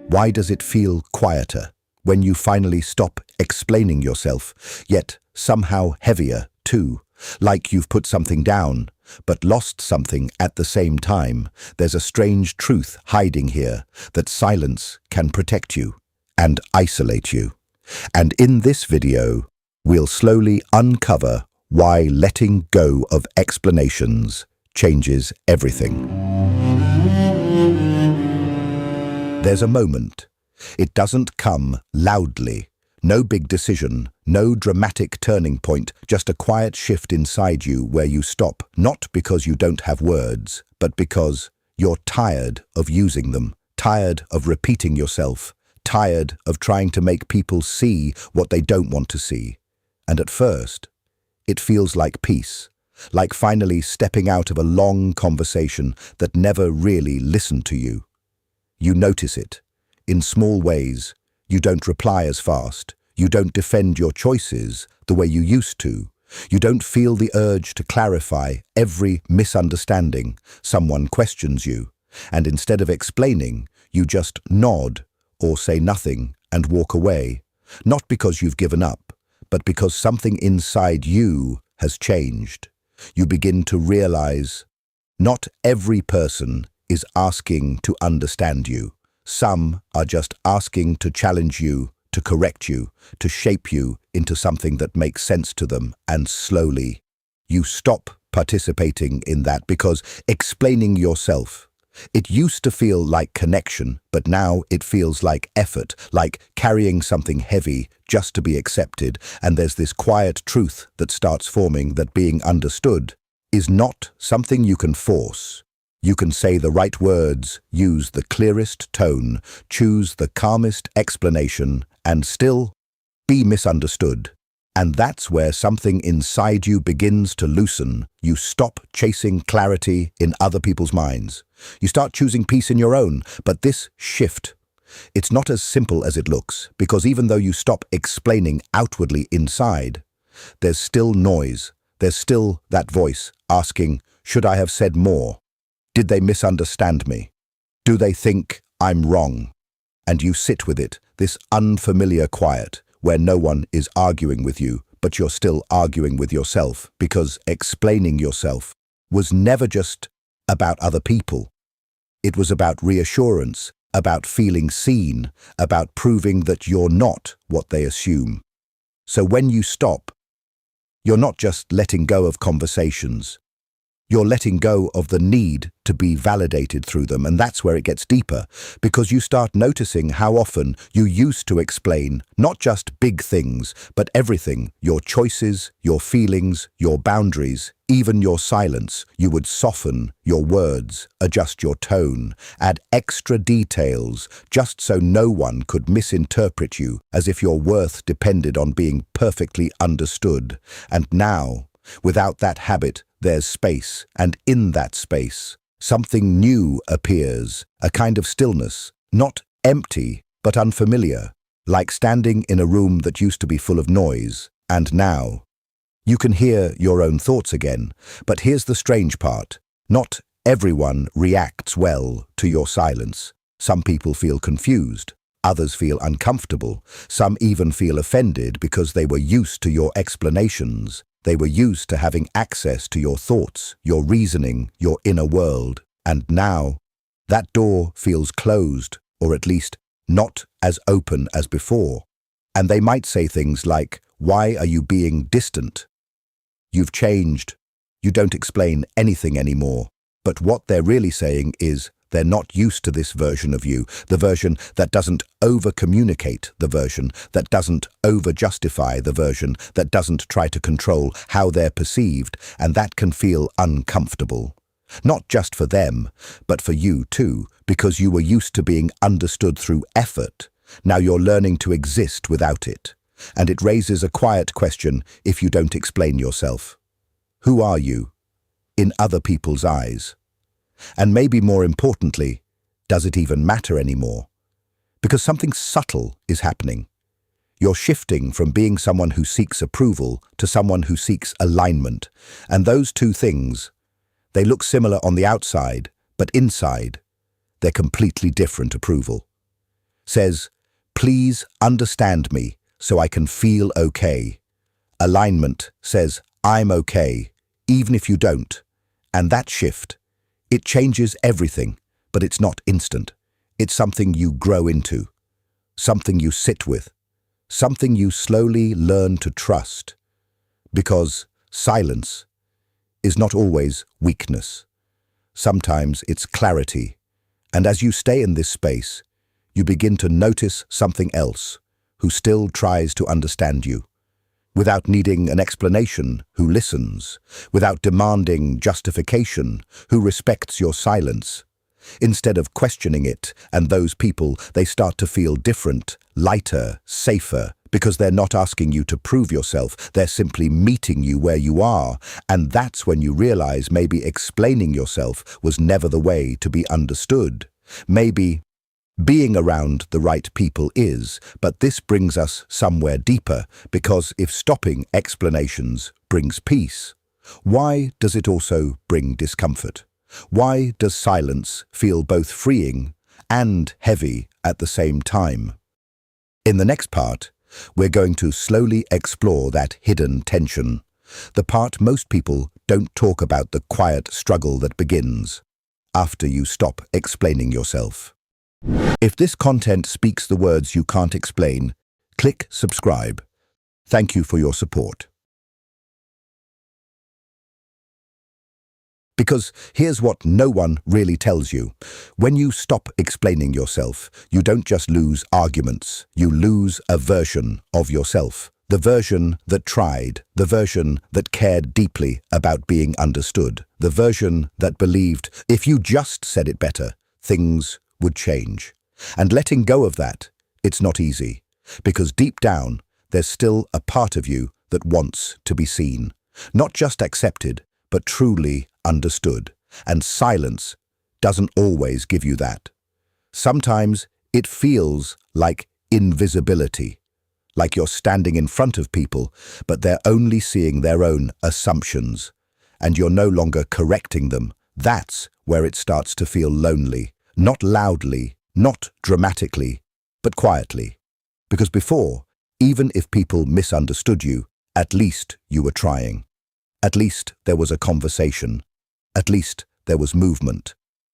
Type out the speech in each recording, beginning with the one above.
Why does it feel quieter when you finally stop explaining yourself, yet somehow heavier too, like you've put something down, but lost something at the same time? There's a strange truth hiding here, that silence can protect you and isolate you. And in this video, we'll slowly uncover why letting go of explanations changes everything. There's a moment. It doesn't come loudly. No big decision, no dramatic turning point, just a quiet shift inside you where you stop, not because you don't have words, but because you're tired of using them, tired of repeating yourself, tired of trying to make people see what they don't want to see. And at first, it feels like peace, like finally stepping out of a long conversation that never really listened to you. You notice it. In small ways, you don't reply as fast. You don't defend your choices the way you used to. You don't feel the urge to clarify every misunderstanding. Someone questions you, and instead of explaining, you just nod or say nothing and walk away. Not because you've given up, but because something inside you has changed. You begin to realize not every person is asking to understand you. Some are just asking to challenge you, to correct you, to shape you into something that makes sense to them. And slowly, you stop participating in that because explaining yourself, it used to feel like connection, but now it feels like effort, like carrying something heavy just to be accepted. And there's this quiet truth that starts forming, that being understood is not something you can force. You can say the right words, use the clearest tone, choose the calmest explanation, and still be misunderstood. And that's where something inside you begins to loosen. You stop chasing clarity in other people's minds. You start choosing peace in your own. But this shift, it's not as simple as it looks, because even though you stop explaining outwardly inside, there's still noise. There's still that voice asking, should I have said more? Did they misunderstand me? Do they think I'm wrong? And you sit with it, this unfamiliar quiet, where no one is arguing with you, but you're still arguing with yourself, because explaining yourself was never just about other people. It was about reassurance, about feeling seen, about proving that you're not what they assume. So when you stop, you're not just letting go of conversations. You're letting go of the need to be validated through them, and that's where it gets deeper, because you start noticing how often you used to explain not just big things, but everything, your choices, your feelings, your boundaries, even your silence. You would soften your words, adjust your tone, add extra details, just so no one could misinterpret you, as if your worth depended on being perfectly understood. And now, without that habit, there's space, and in that space, something new appears, a kind of stillness, not empty, but unfamiliar, like standing in a room that used to be full of noise, and now you can hear your own thoughts again. But here's the strange part. Not everyone reacts well to your silence. Some people feel confused. Others feel uncomfortable. Some even feel offended because they were used to your explanations. They were used to having access to your thoughts, your reasoning, your inner world. And now, that door feels closed, or at least not as open as before. And they might say things like, "Why are you being distant? You've changed. You don't explain anything anymore." But what they're really saying is, they're not used to this version of you, the version that doesn't over-communicate, the version that doesn't over-justify, the version that doesn't try to control how they're perceived, and that can feel uncomfortable. Not just for them, but for you too, because you were used to being understood through effort. Now you're learning to exist without it. And it raises a quiet question if you don't explain yourself. Who are you in other people's eyes? And maybe more importantly, does it even matter anymore? Because something subtle is happening. You're shifting from being someone who seeks approval to someone who seeks alignment. And those two things, They look similar on the outside, but inside, they're completely different approval. Says, please understand me so I can feel okay. Alignment says, I'm okay, even if you don't. And that shift, it changes everything, but it's not instant. It's something you grow into, something you sit with, something you slowly learn to trust. Because silence is not always weakness. Sometimes it's clarity. And as you stay in this space, you begin to notice something else who still tries to understand you. Without needing an explanation, who listens. Without demanding justification, who respects your silence. Instead of questioning it, and those people, they start to feel different, lighter, safer, because they're not asking you to prove yourself, they're simply meeting you where you are, and that's when you realize maybe explaining yourself was never the way to be understood. Maybe being around the right people is, but this brings us somewhere deeper, because if stopping explanations brings peace, why does it also bring discomfort? Why does silence feel both freeing and heavy at the same time? In the next part, we're going to slowly explore that hidden tension, the part most people don't talk about, the quiet struggle that begins after you stop explaining yourself. If this content speaks the words you can't explain, click subscribe. Thank you for your support. Because here's what no one really tells you. When you stop explaining yourself, you don't just lose arguments, you lose a version of yourself. The version that tried, the version that cared deeply about being understood, the version that believed if you just said it better, things would change. And letting go of that, it's not easy, because deep down, there's still a part of you that wants to be seen, not just accepted, but truly understood. And silence doesn't always give you that. Sometimes it feels like invisibility, like you're standing in front of people, but they're only seeing their own assumptions, and you're no longer correcting them. That's where it starts to feel lonely, not loudly, not dramatically, but quietly. Because before, even if people misunderstood you, at least you were trying. At least there was a conversation. At least there was movement.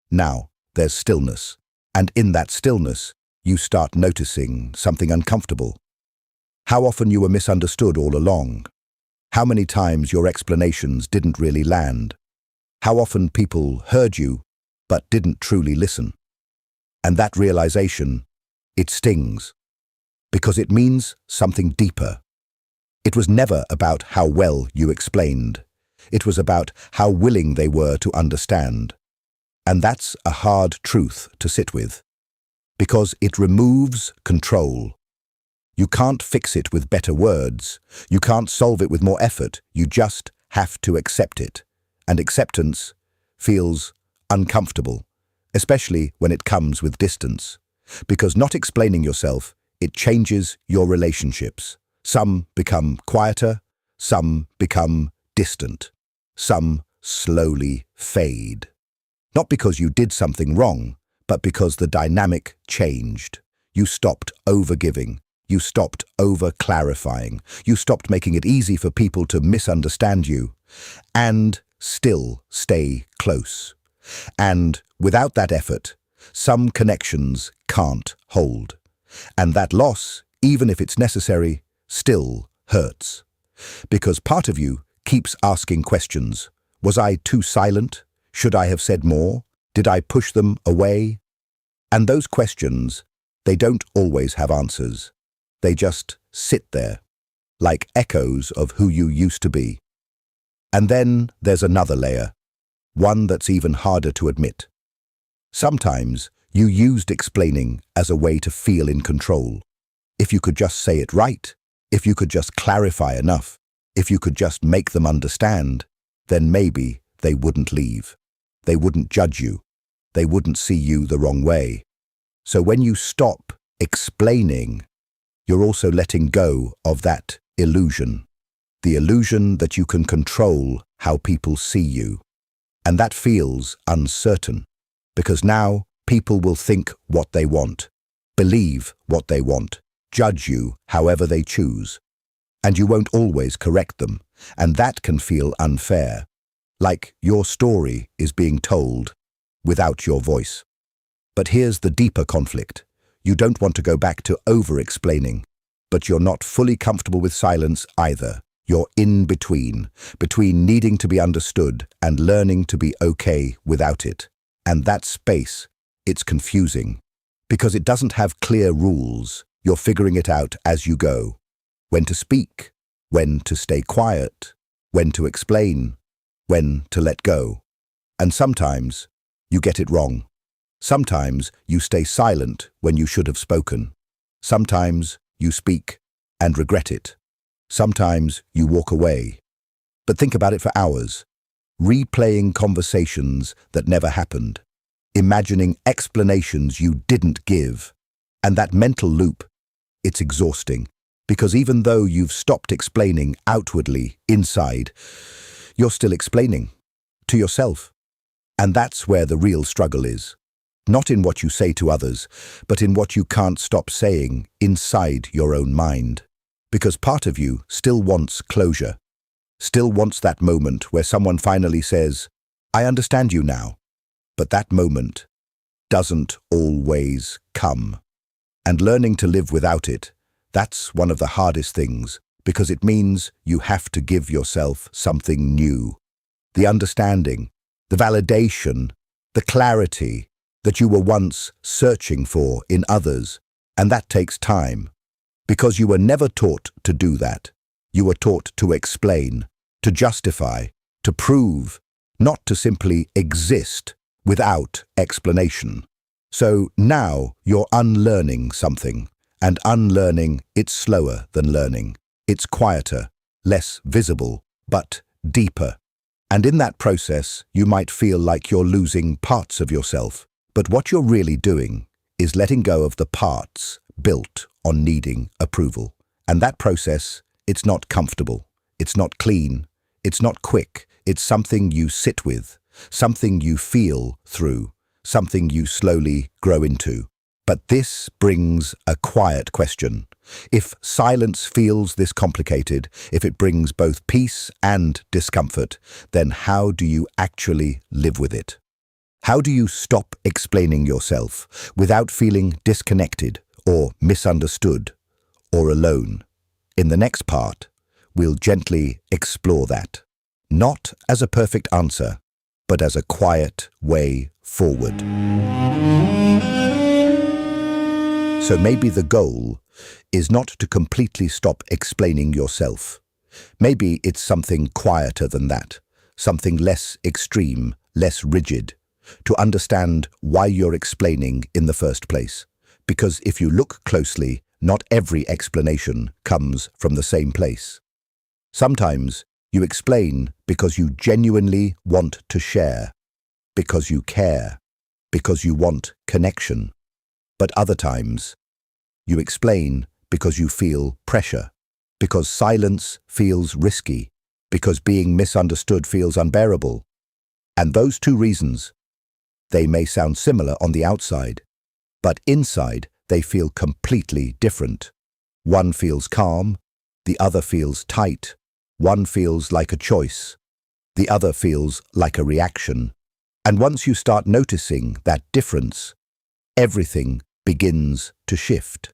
Now there's stillness. And in that stillness, you start noticing something uncomfortable. How often you were misunderstood all along. How many times your explanations didn't really land. How often people heard you, but didn't truly listen. And that realization, it stings. Because it means something deeper. It was never about how well you explained. It was about how willing they were to understand. And that's a hard truth to sit with. Because it removes control. You can't fix it with better words. You can't solve it with more effort. You just have to accept it. And acceptance feels uncomfortable, especially when it comes with distance. Because not explaining yourself, it changes your relationships. Some become quieter, some become distant, some slowly fade. Not because you did something wrong, but because the dynamic changed. You stopped overgiving. You stopped over-clarifying. You stopped making it easy for people to misunderstand you and still stay close. And without that effort, some connections can't hold. And that loss, even if it's necessary, still hurts. Because part of you keeps asking questions. Was I too silent? Should I have said more? Did I push them away? And those questions, they don't always have answers. They just sit there, like echoes of who you used to be. And then there's another layer, one that's even harder to admit. Sometimes you used explaining as a way to feel in control. If you could just say it right, if you could just clarify enough, if you could just make them understand, then maybe they wouldn't leave. They wouldn't judge you. They wouldn't see you the wrong way. So when you stop explaining, you're also letting go of that illusion. The illusion that you can control how people see you. And that feels uncertain, because now people will think what they want, believe what they want, judge you however they choose. And you won't always correct them, and that can feel unfair, like your story is being told without your voice. But here's the deeper conflict. You don't want to go back to over-explaining, but you're not fully comfortable with silence either. You're in between needing to be understood and learning to be okay without it. And that space, it's confusing, because it doesn't have clear rules. You're figuring it out as you go. When to speak, when to stay quiet, when to explain, when to let go. And sometimes you get it wrong. Sometimes you stay silent when you should have spoken. Sometimes you speak and regret it. Sometimes you walk away. But think about it for hours, replaying conversations that never happened, imagining explanations you didn't give. And that mental loop, it's exhausting, because even though you've stopped explaining outwardly, inside, you're still explaining to yourself. And that's where the real struggle is. Not in what you say to others, but in what you can't stop saying inside your own mind. Because part of you still wants closure, still wants that moment where someone finally says, "I understand you now." But that moment doesn't always come. And learning to live without it, that's one of the hardest things, because it means you have to give yourself something new. The understanding, the validation, the clarity that you were once searching for in others, and that takes time. Because you were never taught to do that. You were taught to explain, to justify, to prove, not to simply exist without explanation. So now you're unlearning something, and unlearning, it's slower than learning. It's quieter, less visible, but deeper. And in that process, you might feel like you're losing parts of yourself. But what you're really doing is letting go of the parts built on needing approval. And that process, it's not comfortable, it's not clean, it's not quick, it's something you sit with, something you feel through, something you slowly grow into. But this brings a quiet question. If silence feels this complicated, if it brings both peace and discomfort, then how do you actually live with it? How do you stop explaining yourself without feeling disconnected or misunderstood or alone? In the next part, we'll gently explore that, not as a perfect answer, but as a quiet way forward. So maybe the goal is not to completely stop explaining yourself. Maybe it's something quieter than that, something less extreme, less rigid, to understand why you're explaining in the first place. Because if you look closely, not every explanation comes from the same place. Sometimes you explain because you genuinely want to share, because you care, because you want connection. But other times, you explain because you feel pressure, because silence feels risky, because being misunderstood feels unbearable. And those two reasons, they may sound similar on the outside, but inside they feel completely different. One feels calm, the other feels tight. One feels like a choice, the other feels like a reaction. And once you start noticing that difference, everything begins to shift.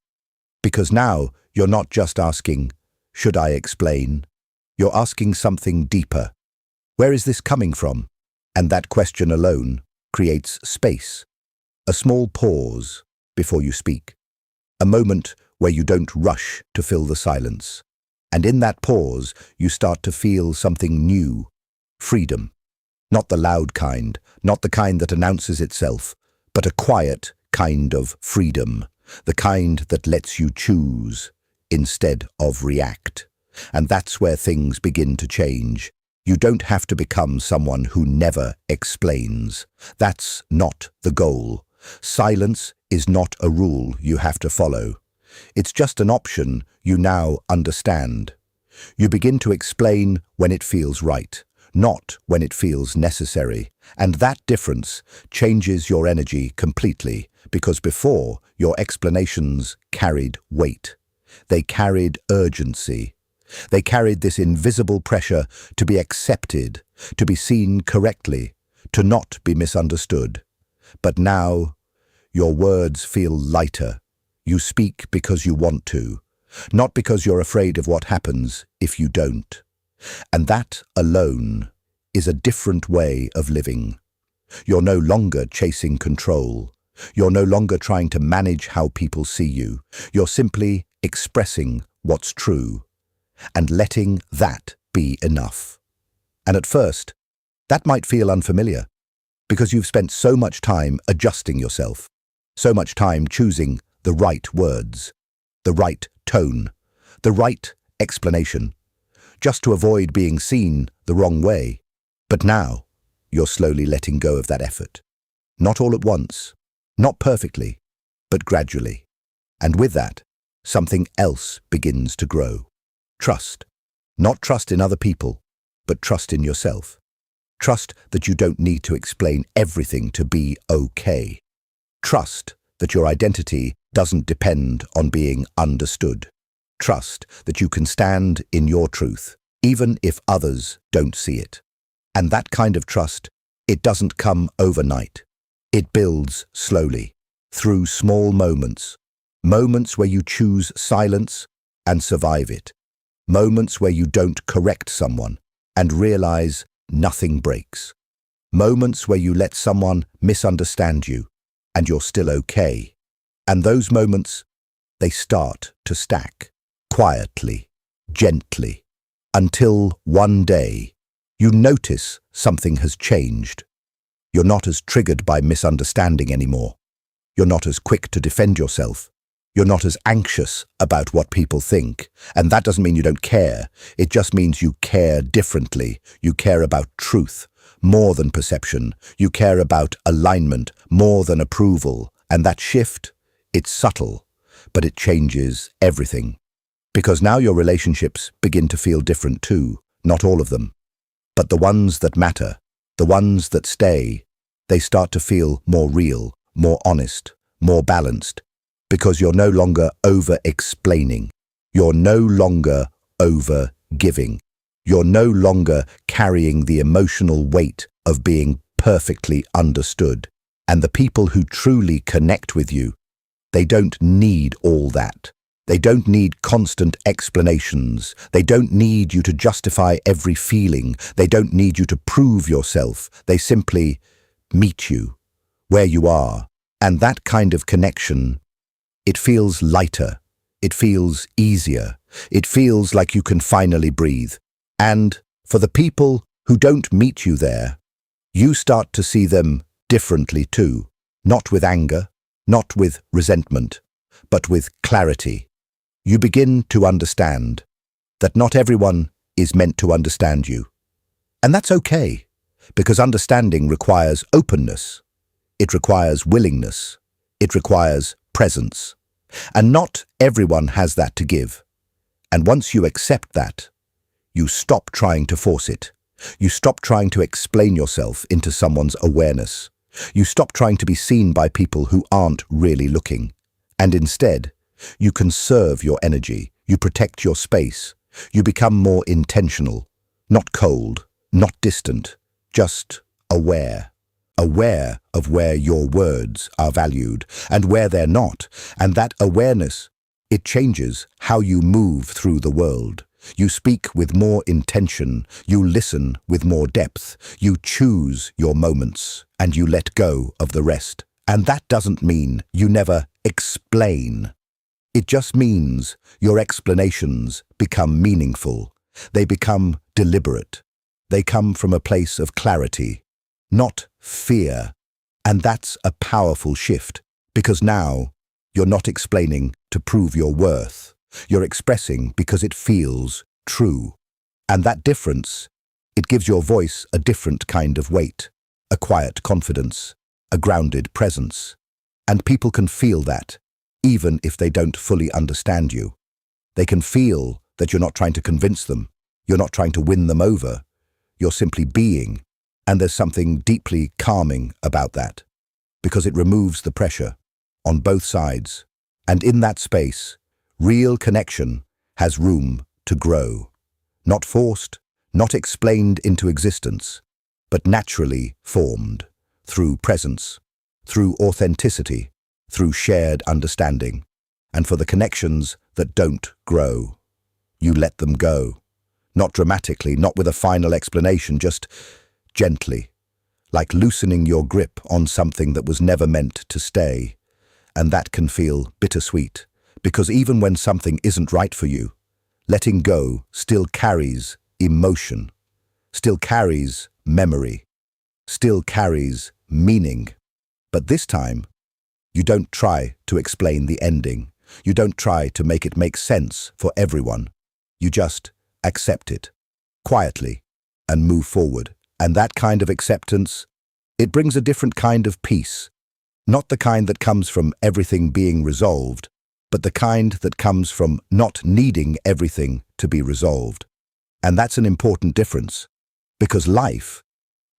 Because now you're not just asking, "Should I explain?" You're asking something deeper. Where is this coming from? And that question alone creates space, a small pause before you speak, a moment where you don't rush to fill the silence. And in that pause, you start to feel something new, freedom. Not the loud kind, not the kind that announces itself, but a quiet kind of freedom, the kind that lets you choose instead of react. And that's where things begin to change. You don't have to become someone who never explains. That's not the goal. Silence is not a rule you have to follow. It's just an option you now understand. You begin to explain when it feels right, not when it feels necessary. And that difference changes your energy completely, because before, your explanations carried weight. They carried urgency. They carried this invisible pressure to be accepted, to be seen correctly, to not be misunderstood. But now, your words feel lighter. You speak because you want to, not because you're afraid of what happens if you don't. And that alone is a different way of living. You're no longer chasing control. You're no longer trying to manage how people see you. You're simply expressing what's true and letting that be enough. And at first, that might feel unfamiliar because you've spent so much time adjusting yourself, so much time choosing the right words, the right tone, the right explanation, just to avoid being seen the wrong way. But now, you're slowly letting go of that effort. Not all at once, not perfectly, but gradually. And with that, something else begins to grow. Trust. Not trust in other people, but trust in yourself. Trust that you don't need to explain everything to be okay. Trust that your identity doesn't depend on being understood. Trust that you can stand in your truth, even if others don't see it. And that kind of trust, it doesn't come overnight. It builds slowly, through small moments. Moments where you choose silence and survive it. Moments where you don't correct someone and realize nothing breaks. Moments where you let someone misunderstand you and you're still okay. And those moments, they start to stack, quietly, gently, until one day you notice something has changed. You're not as triggered by misunderstanding anymore. You're not as quick to defend yourself. You're not as anxious about what people think. And that doesn't mean you don't care. It just means you care differently. You care about truth more than perception. You care about alignment more than approval. And that shift, it's subtle, but it changes everything. Because now your relationships begin to feel different too. Not all of them. But the ones that matter, the ones that stay, they start to feel more real, more honest, more balanced. Because you're no longer over-explaining. You're no longer over-giving. You're no longer carrying the emotional weight of being perfectly understood. And the people who truly connect with you, they don't need all that. They don't need constant explanations. They don't need you to justify every feeling. They don't need you to prove yourself. They simply meet you where you are. And that kind of connection, it feels lighter. It feels easier. It feels like you can finally breathe. And for the people who don't meet you there, you start to see them differently too. Not with anger, not with resentment, but with clarity. You begin to understand that not everyone is meant to understand you. And that's okay, because understanding requires openness. It requires willingness. It requires presence. And not everyone has that to give. And once you accept that, you stop trying to force it. You stop trying to explain yourself into someone's awareness. You stop trying to be seen by people who aren't really looking. And instead, you conserve your energy. You protect your space. You become more intentional, not cold, not distant, just aware. Aware of where your words are valued and where they're not. And that awareness, it changes how you move through the world. You speak with more intention. You listen with more depth. You choose your moments and you let go of the rest. And that doesn't mean you never explain. It just means your explanations become meaningful. They become deliberate. They come from a place of clarity, not fear. And that's a powerful shift, because now you're not explaining to prove your worth. You're expressing because it feels true. And that difference, it gives your voice a different kind of weight, a quiet confidence, a grounded presence. And people can feel that, even if they don't fully understand you. They can feel that you're not trying to convince them. You're not trying to win them over. you're simply being. And there's something deeply calming about that, because it removes the pressure on both sides. And in that space, real connection has room to grow. Not forced, not explained into existence, but naturally formed through presence, through authenticity, through shared understanding. And for the connections that don't grow, you let them go. Not dramatically, not with a final explanation, just gently, like loosening your grip on something that was never meant to stay. And that can feel bittersweet, because even when something isn't right for you, letting go still carries emotion, still carries memory, still carries meaning. But this time, you don't try to explain the ending. You don't try to make it make sense for everyone. You just accept it, quietly, and move forward. And that kind of acceptance, it brings a different kind of peace. Not the kind that comes from everything being resolved, but the kind that comes from not needing everything to be resolved. And that's an important difference, because life,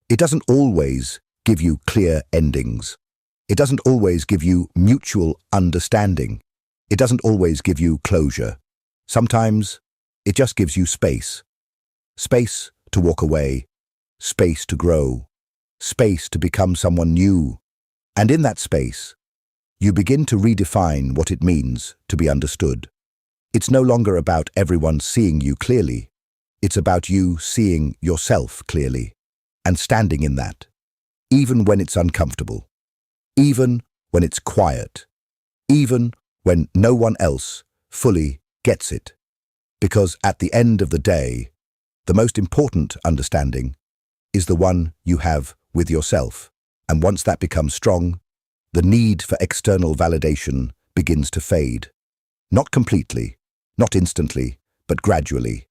it doesn't always give you clear endings. It doesn't always give you mutual understanding. It doesn't always give you closure. Sometimes it just gives you space. Space to walk away, space to grow, space to become someone new. And in that space, you begin to redefine what it means to be understood. It's no longer about everyone seeing you clearly. It's about you seeing yourself clearly and standing in that, even when it's uncomfortable, even when it's quiet, even when no one else fully gets it. Because at the end of the day, the most important understanding is the one you have with yourself. And once that becomes strong, the need for external validation begins to fade. Not completely, not instantly, but gradually.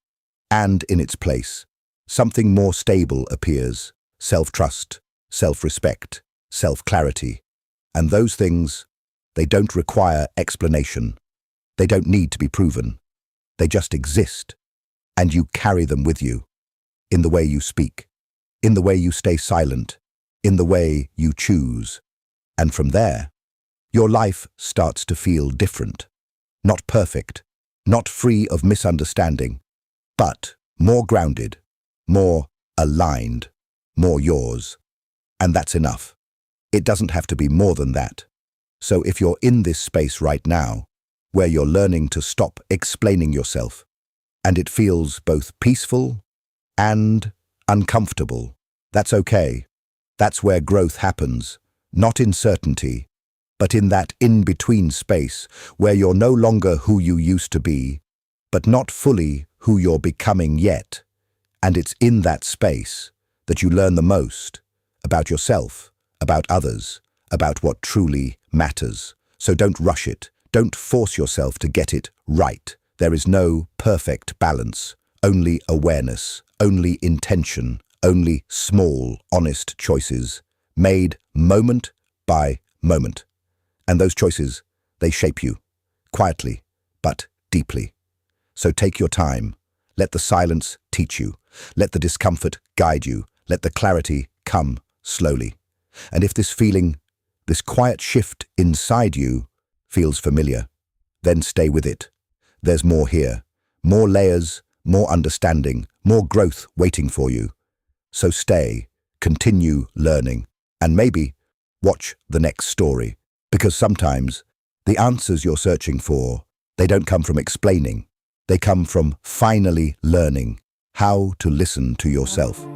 And in its place, something more stable appears: self-trust, self-respect, self-clarity. And those things, they don't require explanation. They don't need to be proven. They just exist. And you carry them with you, in the way you speak, in the way you stay silent, in the way you choose. And from there, your life starts to feel different. Not perfect, not free of misunderstanding, but more grounded, more aligned, more yours. And that's enough. It doesn't have to be more than that. So if you're in this space right now, where you're learning to stop explaining yourself, and it feels both peaceful and uncomfortable, that's okay. That's where growth happens, not in certainty, but in that in-between space where you're no longer who you used to be, but not fully who you're becoming yet. And it's in that space that you learn the most about yourself, about others, about what truly matters. So don't rush it. Don't force yourself to get it right. There is no perfect balance, only awareness, only intention, only small, honest choices, made moment by moment. And those choices, they shape you, quietly, but deeply. So take your time. Let the silence teach you. Let the discomfort guide you. Let the clarity come slowly. And if this feeling, this quiet shift inside you, feels familiar, then stay with it. There's more here, more layers, more understanding, more growth waiting for you. So stay, continue learning, and maybe watch the next story. Because sometimes the answers you're searching for, they don't come from explaining. They come from finally learning how to listen to yourself.